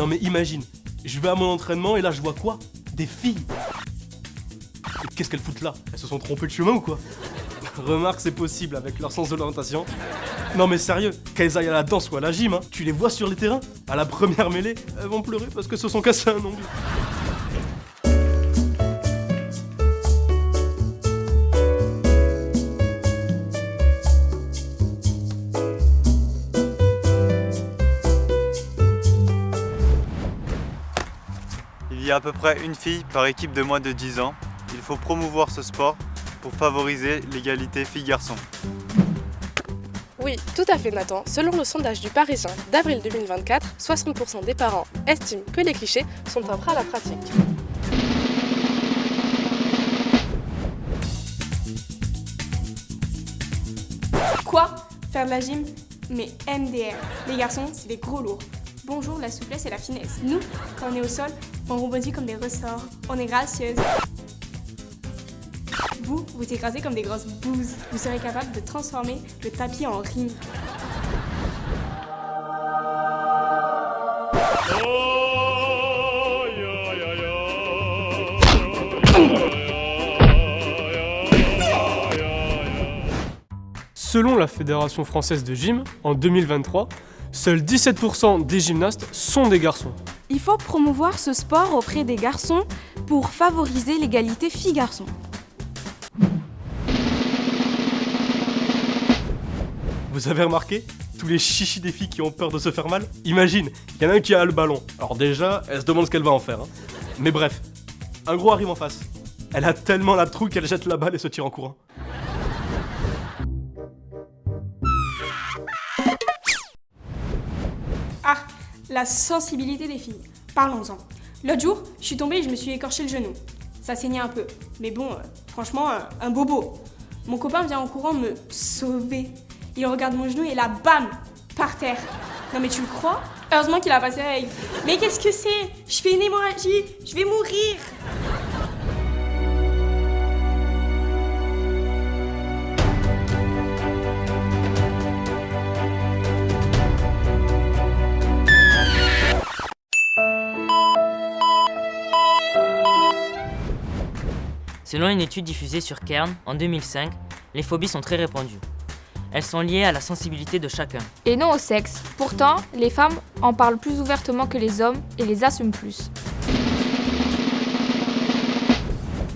mais imagine, je vais à mon entraînement et là je vois quoi? Des filles. Et qu'est-ce qu'elles foutent là? Elles se sont trompées de chemin ou quoi? Remarque, c'est possible avec leur sens de l'orientation. Non mais sérieux, qu'elles aillent à la danse ou à la gym, hein, tu les vois sur les terrains, à la première mêlée, elles vont pleurer parce que se sont cassés un ongle. Il y a à peu près une fille par équipe de moins de 10 ans. Il faut promouvoir ce sport pour favoriser l'égalité filles-garçons. Oui, tout à fait Nathan. Selon le sondage du Parisien d'avril 2024, 60% des parents estiment que les clichés sont un frein à la pratique. Quoi? Faire de la gym? Mais MDR. Les garçons, c'est des gros lourds. Bonjour la souplesse et la finesse. Nous, quand on est au sol, on rebondit comme des ressorts. On est gracieuses. Vous écrasez comme des grosses bouses. Vous serez capable de transformer le tapis en ring. Selon la Fédération française de gym, en 2023, seuls 17% des gymnastes sont des garçons. Il faut promouvoir ce sport auprès des garçons pour favoriser l'égalité filles-garçons. Vous avez remarqué? Tous les chichis des filles qui ont peur de se faire mal? Imagine, il y en a un qui a le ballon. Alors déjà, elle se demande ce qu'elle va en faire. Hein. Mais bref, un gros arrive en face. Elle a tellement la trouille qu'elle jette la balle et se tire en courant. Ah, la sensibilité des filles. Parlons-en. L'autre jour, je suis tombée et je me suis écorché le genou. Ça saignait un peu. Mais bon, franchement, un bobo. Mon copain vient en courant me sauver. Il regarde mon genou et là, bam, par terre. Non mais tu le crois? Heureusement qu'il a passé avec. Mais qu'est-ce que c'est? Je fais une hémorragie, je vais mourir. Selon une étude diffusée sur Cairn en 2005, les phobies sont très répandues. Elles sont liées à la sensibilité de chacun. Et non au sexe. Pourtant, les femmes en parlent plus ouvertement que les hommes et les assument plus.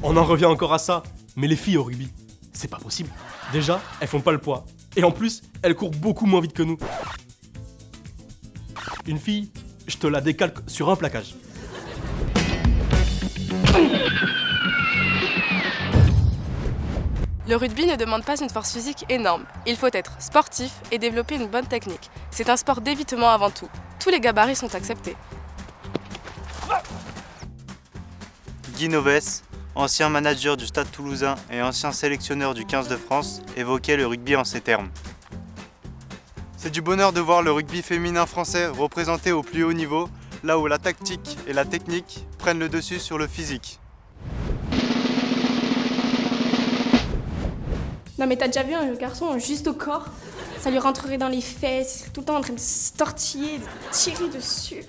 On en revient encore à ça. Mais les filles au rugby, c'est pas possible. Déjà, elles font pas le poids. Et en plus, elles courent beaucoup moins vite que nous. Une fille, je te la décalque sur un plaquage. Le rugby ne demande pas une force physique énorme. Il faut être sportif et développer une bonne technique. C'est un sport d'évitement avant tout. Tous les gabarits sont acceptés. Guy Novès, ancien manager du Stade Toulousain et ancien sélectionneur du 15 de France, évoquait le rugby en ces termes. C'est du bonheur de voir le rugby féminin français représenté au plus haut niveau, là où la tactique et la technique prennent le dessus sur le physique. Non mais t'as déjà vu un garçon juste au corps? Ça lui rentrerait dans les fesses, tout le temps en train de se tortiller, de tirer dessus.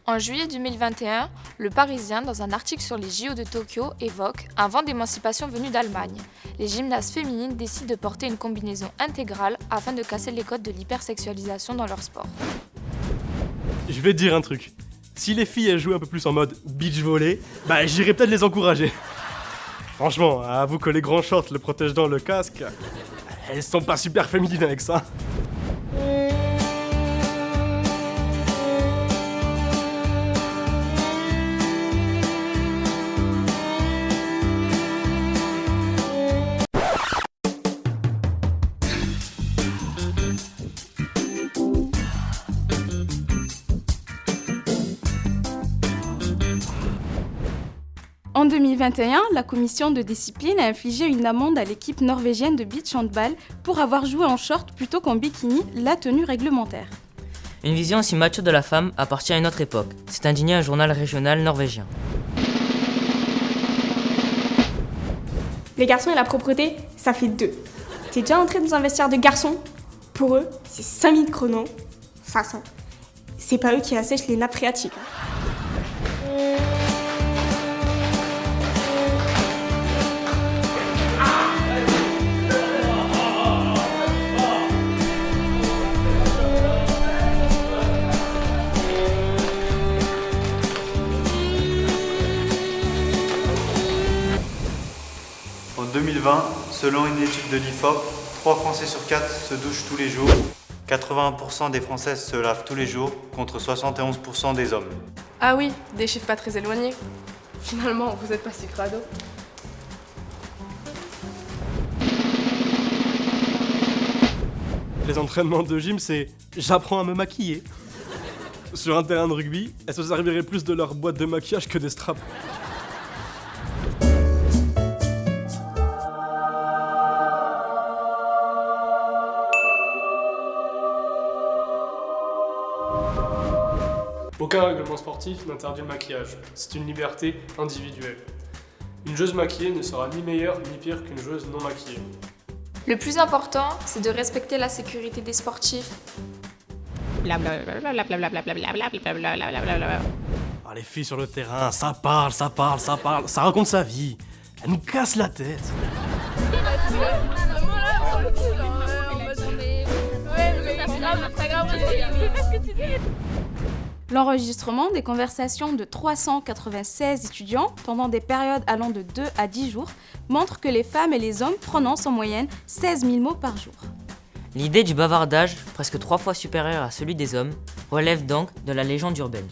En juillet 2021, le Parisien, dans un article sur les JO de Tokyo, évoque un vent d'émancipation venu d'Allemagne. Les gymnastes féminines décident de porter une combinaison intégrale afin de casser les codes de l'hypersexualisation dans leur sport. Je vais te dire un truc. Si les filles elles jouaient un peu plus en mode beach volley, bah j'irais peut-être les encourager. Franchement, avoue que les grands shorts, le protège-dents, le casque, elles sont pas super féminines avec ça. En 2021, la commission de discipline a infligé une amende à l'équipe norvégienne de beach handball pour avoir joué en short plutôt qu'en bikini, la tenue réglementaire. Une vision aussi macho de la femme appartient à une autre époque. C'est indigné un journal régional norvégien. Les garçons et la propreté, ça fait 2. T'es déjà entré dans un vestiaire de garçon? Pour eux, c'est 5000 chronos. 500. C'est pas eux qui assèchent les nappes phréatiques. En 2020, selon une étude de l'IFOP, 3 Français sur 4 se douchent tous les jours. 80% des Françaises se lavent tous les jours, contre 71% des hommes. Ah oui, des chiffres pas très éloignés. Finalement, vous êtes pas si crado. Les entraînements de gym, c'est j'apprends à me maquiller. Sur un terrain de rugby, elles se serviraient plus de leur boîte de maquillage que des straps. Aucun règlement sportif n'interdit le maquillage. C'est une liberté individuelle. Une joueuse maquillée ne sera ni meilleure ni pire qu'une joueuse non maquillée. Le plus important, c'est de respecter la sécurité des sportifs. Ah, les filles sur le terrain, ça parle, ça raconte sa vie. Elle nous casse la tête. L'enregistrement des conversations de 396 étudiants pendant des périodes allant de 2 à 10 jours montre que les femmes et les hommes prononcent en moyenne 16 000 mots par jour. L'idée du bavardage, presque 3 fois supérieure à celui des hommes, relève donc de la légende urbaine.